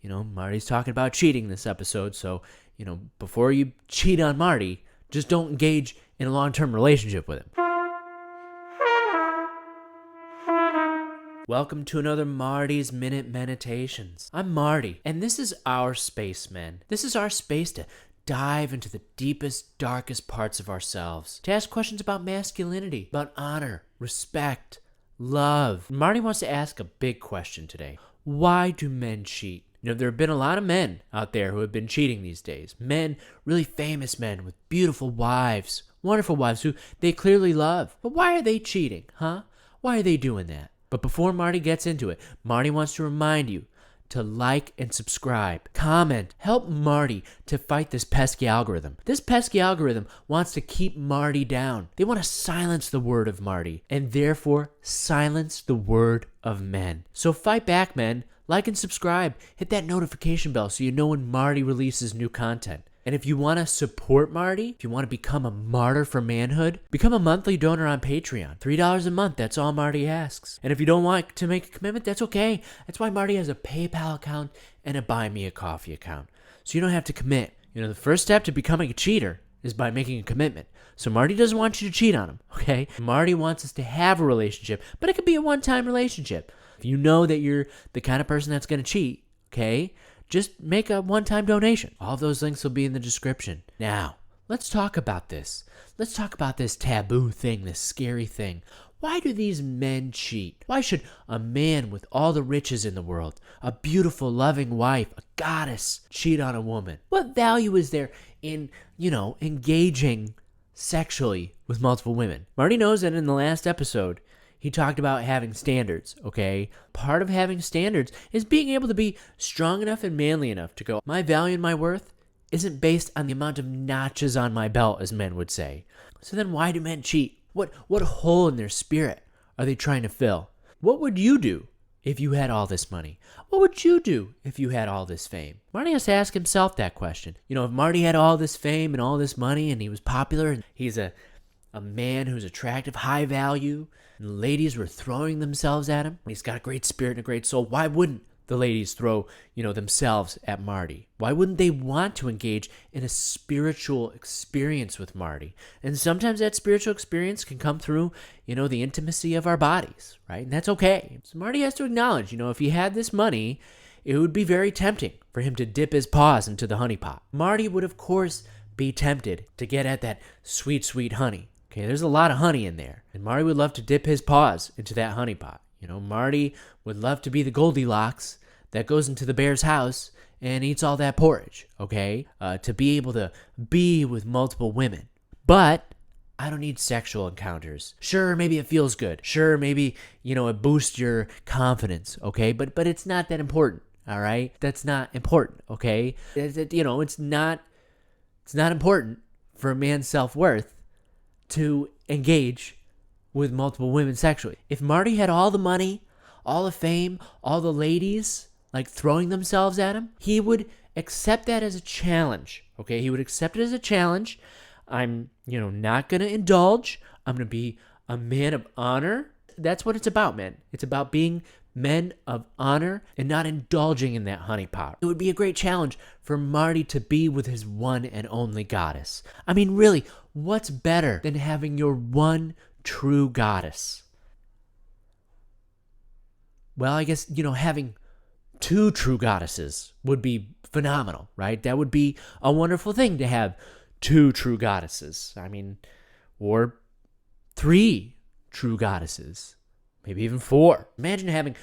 Marty's talking about cheating this episode. So, before you cheat on Marty, just don't engage in a long-term relationship with him. Welcome to another Marty's Minute Meditations. I'm Marty, and this is our space, men. This is our space to dive into the deepest, darkest parts of ourselves, to ask questions about masculinity, about honor, respect, love. Marty wants to ask a big question today. Why do men cheat? There have been a lot of men out there who have been cheating these days. Men, really famous men with beautiful wives, wonderful wives who they clearly love. But why are they cheating, huh? Why are they doing that? But before Marty gets into it, Marty wants to remind you to like and subscribe, comment, help Marty to fight this pesky algorithm. This pesky algorithm wants to keep Marty down. They want to silence the word of Marty and therefore silence the word of men. So fight back, men. Like and subscribe. Hit that notification bell so you know when Marty releases new content. And if you want to support Marty, if you want to become a martyr for manhood, become a monthly donor on Patreon. $3 a month, that's all Marty asks. And if you don't want to make a commitment, that's okay. That's why Marty has a PayPal account and a Buy Me a Coffee account. So you don't have to commit. The first step to becoming a cheater is by making a commitment. So Marty doesn't want you to cheat on him, okay? Marty wants us to have a relationship, but it could be a one-time relationship. If you know that you're the kind of person that's going to cheat, okay, just make a one-time donation. All of those links will be in the description. Now, let's talk about this. Let's talk about this taboo thing, this scary thing. Why do these men cheat? Why should a man with all the riches in the world, a beautiful, loving wife, a goddess, cheat on a woman? What value is there in, engaging sexually with multiple women? Marty knows that in the last episode, he talked about having standards, okay? Part of having standards is being able to be strong enough and manly enough to go, my value and my worth isn't based on the amount of notches on my belt, as men would say. So then why do men cheat? What hole in their spirit are they trying to fill? What would you do if you had all this money? What would you do if you had all this fame? Marty has to ask himself that question. If Marty had all this fame and all this money and he was popular and he's a man who's attractive, high value, and ladies were throwing themselves at him. He's got a great spirit and a great soul. Why wouldn't the ladies throw, themselves at Marty? Why wouldn't they want to engage in a spiritual experience with Marty? And sometimes that spiritual experience can come through, the intimacy of our bodies, right? And that's okay. So Marty has to acknowledge, if he had this money, it would be very tempting for him to dip his paws into the honey pot. Marty would, of course, be tempted to get at that sweet, sweet honey. Okay, there's a lot of honey in there. And Marty would love to dip his paws into that honey pot. Marty would love to be the Goldilocks that goes into the bear's house and eats all that porridge, okay? To be able to be with multiple women. But I don't need sexual encounters. Sure, maybe it feels good. Sure, maybe, it boosts your confidence, okay? But it's not that important, all right? That's not important, okay? It's not important for a man's self-worth to engage with multiple women sexually. If Marty had all the money, all the fame, all the ladies throwing themselves at him, he would accept that as a challenge. Okay, he would accept it as a challenge. I'm, not going to indulge. I'm going to be a man of honor. That's what it's about, man. It's about being men of honor and not indulging in that honeypot. It would be a great challenge for Marty to be with his one and only goddess. I mean, really, what's better than having your one true goddess? Well, I guess, having two true goddesses would be phenomenal, right? That would be a wonderful thing to have two true goddesses. I mean, or three true goddesses. Maybe even 4. Imagine having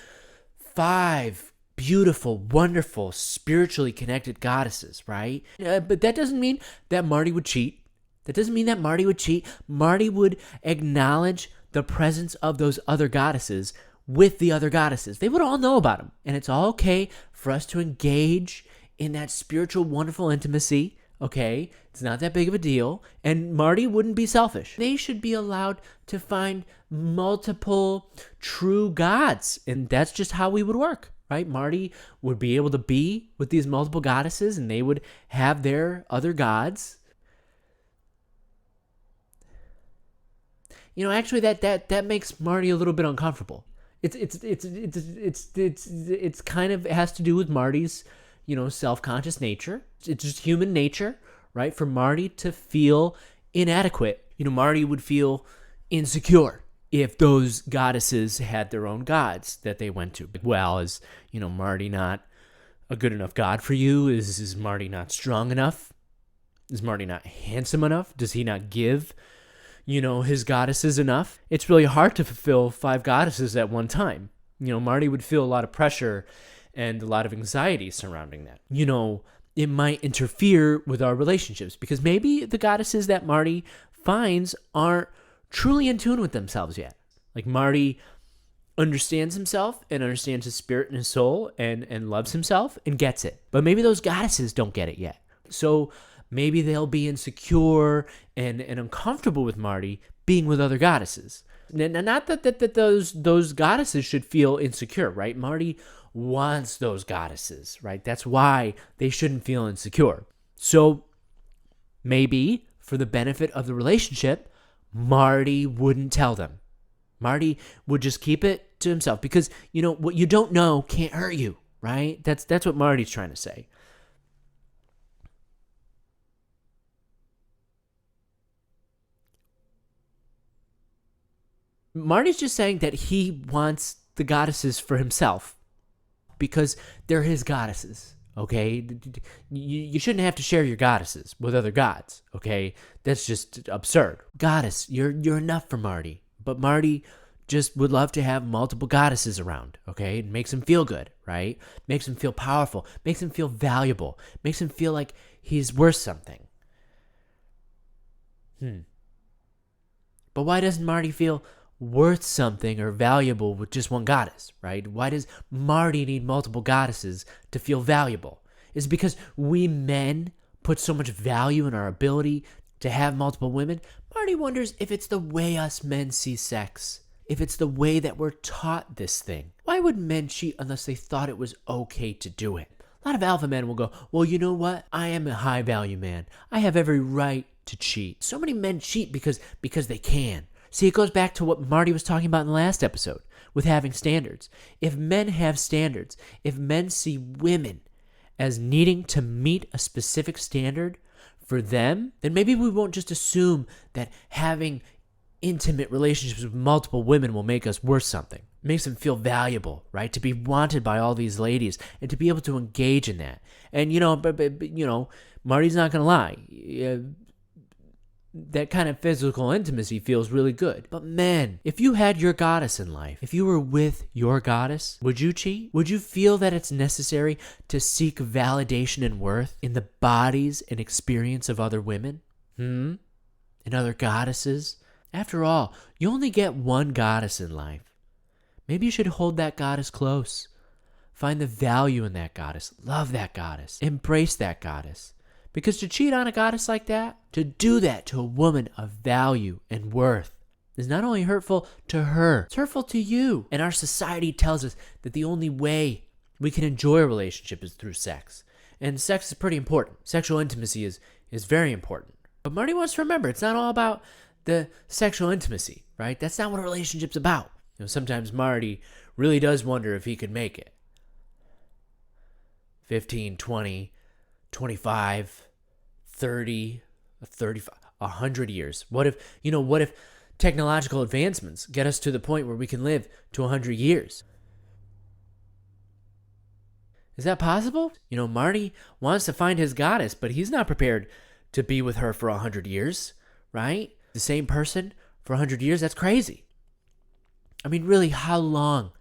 5 beautiful, wonderful, spiritually connected goddesses, right? But that doesn't mean that Marty would cheat. Marty would acknowledge the presence of those other goddesses with the other goddesses. They would all know about them. And it's all okay for us to engage in that spiritual, wonderful intimacy. Okay, it's not that big of a deal, and Marty wouldn't be selfish. They should be allowed to find multiple true gods, and that's just how we would work, right? Marty would be able to be with these multiple goddesses, and they would have their other gods. Actually, that makes Marty a little bit uncomfortable. It's kind of has to do with Marty's self-conscious nature. It's just human nature, right? For Marty to feel inadequate. Marty would feel insecure if those goddesses had their own gods that they went to. Well, is, Marty not a good enough god for you? Is Marty not strong enough? Is Marty not handsome enough? Does he not give, his goddesses enough? It's really hard to fulfill 5 goddesses at one time. Marty would feel a lot of pressure and a lot of anxiety surrounding that. It might interfere with our relationships because maybe the goddesses that Marty finds aren't truly in tune with themselves yet. Like Marty understands himself and understands his spirit and his soul and loves himself and gets it. But maybe those goddesses don't get it yet. So maybe they'll be insecure and uncomfortable with Marty being with other goddesses. Not that those goddesses should feel insecure, right? Marty wants those goddesses, right? That's why they shouldn't feel insecure. So maybe for the benefit of the relationship, Marty wouldn't tell them. Marty would just keep it to himself because, what you don't know can't hurt you, right? That's what Marty's trying to say. Marty's just saying that he wants the goddesses for himself because they're his goddesses, okay? You shouldn't have to share your goddesses with other gods, okay? That's just absurd. Goddess, you're enough for Marty, but Marty just would love to have multiple goddesses around, okay? It makes him feel good, right? Makes him feel powerful, makes him feel valuable, makes him feel like he's worth something. But why doesn't Marty feel worth something or valuable with just one goddess, right? Why does Marty need multiple goddesses to feel valuable? Is it because we men put so much value in our ability to have multiple women? Marty wonders if it's the way us men see sex, if it's the way that we're taught this thing. Why would men cheat unless they thought it was okay to do it? A lot of alpha men will go, well, you know what? I am a high value man. I have every right to cheat. So many men cheat because they can. See, it goes back to what Marty was talking about in the last episode with having standards. If men have standards, if men see women as needing to meet a specific standard for them, then maybe we won't just assume that having intimate relationships with multiple women will make us worth something. It makes them feel valuable, right? To be wanted by all these ladies and to be able to engage in that. And, Marty's not going to lie. That kind of physical intimacy feels really good. But man, if you had your goddess in life, if you were with your goddess, would you cheat? Would you feel that it's necessary to seek validation and worth in the bodies and experience of other women? And other goddesses? After all, you only get one goddess in life. Maybe you should hold that goddess close. Find the value in that goddess. Love that goddess. Embrace that goddess. Because to cheat on a goddess like that, to do that to a woman of value and worth, is not only hurtful to her, it's hurtful to you. And our society tells us that the only way we can enjoy a relationship is through sex. And sex is pretty important. Sexual intimacy is very important. But Marty wants to remember, it's not all about the sexual intimacy, right? That's not what a relationship's about. Sometimes Marty really does wonder if he could make it. 15, 20, 25, 30, 35, 100 years. What if technological advancements get us to the point where we can live to 100 years? Is that possible? Marty wants to find his goddess, but he's not prepared to be with her for 100 years, right? The same person for 100 years? That's crazy. I mean, really, how long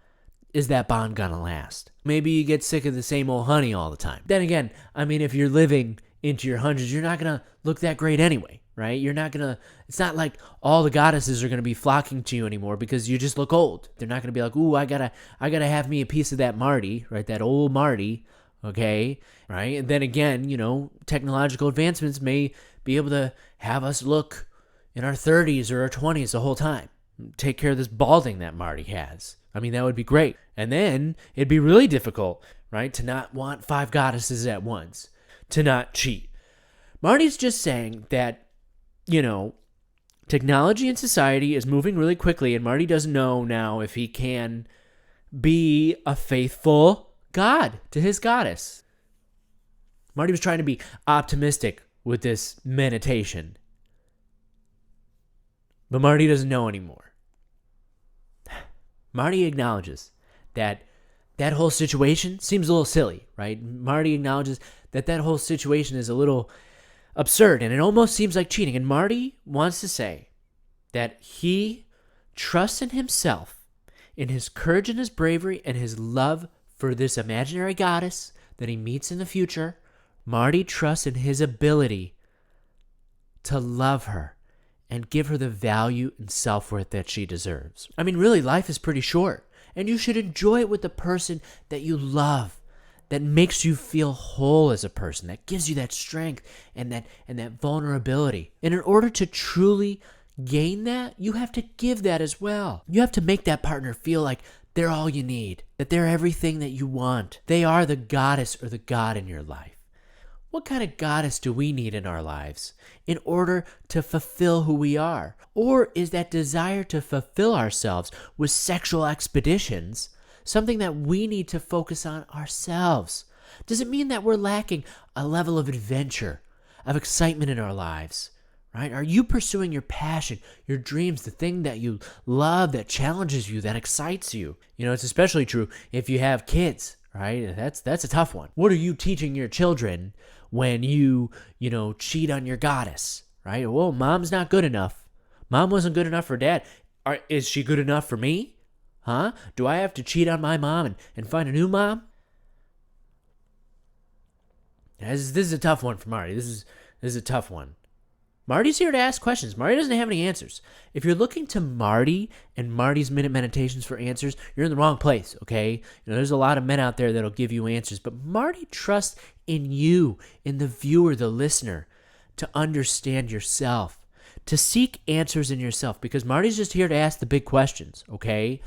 is that bond gonna last? Maybe you get sick of the same old honey all the time. Then again, I mean, if you're living into your hundreds, you're not gonna look that great anyway, right? It's not like all the goddesses are gonna be flocking to you anymore because you just look old. They're not gonna be like, ooh, I gotta have me a piece of that Marty, right? That old Marty, okay? Right? And then again, technological advancements may be able to have us look in our 30s or our 20s the whole time. Take care of this balding that Marty has. I mean, that would be great. And then it'd be really difficult, right, to not want 5 goddesses at once, to not cheat. Marty's just saying that, technology and society is moving really quickly, and Marty doesn't know now if he can be a faithful god to his goddess. Marty was trying to be optimistic with this meditation. But Marty doesn't know anymore. Marty acknowledges that whole situation seems a little silly, right? Marty acknowledges that whole situation is a little absurd and it almost seems like cheating. And Marty wants to say that he trusts in himself, in his courage and his bravery and his love for this imaginary goddess that he meets in the future. Marty trusts in his ability to love her and give her the value and self-worth that she deserves. I mean, really, life is pretty short, and you should enjoy it with the person that you love, that makes you feel whole as a person, that gives you that strength and that vulnerability. And in order to truly gain that, you have to give that as well. You have to make that partner feel like they're all you need, that they're everything that you want. They are the goddess or the god in your life. What kind of goddess do we need in our lives in order to fulfill who we are? Or is that desire to fulfill ourselves with sexual expeditions something that we need to focus on ourselves? Does it mean that we're lacking a level of adventure, of excitement in our lives? Right? Are you pursuing your passion, your dreams, the thing that you love, that challenges you, that excites you? You know, it's especially true if you have kids, right? That's a tough one. What are you teaching your children when you cheat on your goddess, right? Well, mom's not good enough. Mom wasn't good enough for dad. Is she good enough for me? Huh? Do I have to cheat on my mom and find a new mom? This is a tough one for Marty. This is a tough one. Marty's here to ask questions. Marty doesn't have any answers. If you're looking to Marty and Marty's Minute Meditations for answers, you're in the wrong place, okay? There's a lot of men out there that'll give you answers, but Marty trusts in you, in the viewer, the listener, to understand yourself, to seek answers in yourself, because Marty's just here to ask the big questions, okay?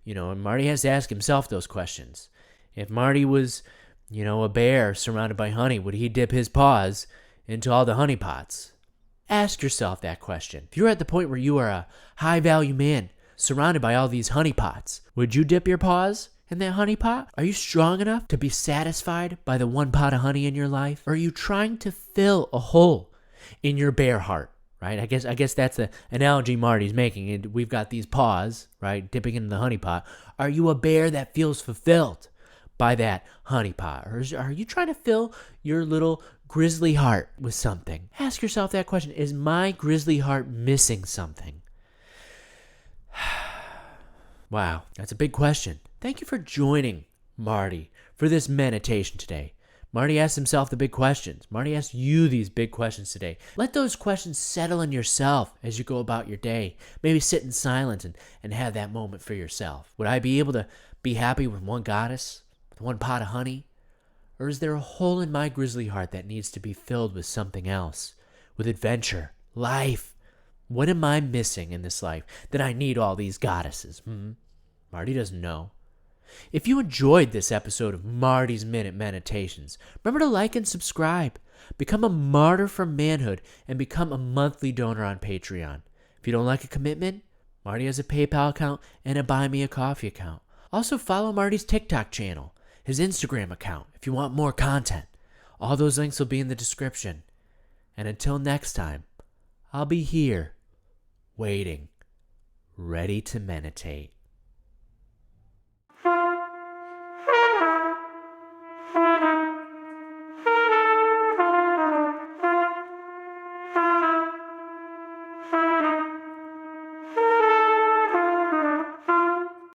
And Marty has to ask himself those questions. If Marty was, a bear surrounded by honey, would he dip his paws into all the honey pots? Ask yourself that question. If you're at the point where you are a high-value man surrounded by all these honey pots, would you dip your paws in that honey pot? Are you strong enough to be satisfied by the one pot of honey in your life? Or are you trying to fill a hole in your bear heart, right? I guess that's the analogy Marty's making. We've got these paws, right, dipping into the honey pot. Are you a bear that feels fulfilled by that honey pot? Or are you trying to fill your little grizzly heart with something? Ask yourself that question. Is my grizzly heart missing something? Wow, that's a big question. Thank you for joining Marty for this meditation today. Marty asked himself the big questions. Marty asked you these big questions today. Let those questions settle in yourself as you go about your day. Maybe sit in silence and have that moment for yourself. Would I be able to be happy with one goddess, with one pot of honey? Or is there a hole in my grizzly heart that needs to be filled with something else? With adventure, life? What am I missing in this life that I need all these goddesses? Marty doesn't know. If you enjoyed this episode of Marty's Minute Meditations, remember to like and subscribe. Become a martyr for manhood and become a monthly donor on Patreon. If you don't like a commitment, Marty has a PayPal account and a Buy Me a Coffee account. Also follow Marty's TikTok channel, his Instagram account, if you want more content. All those links will be in the description. And until next time, I'll be here, waiting, ready to meditate.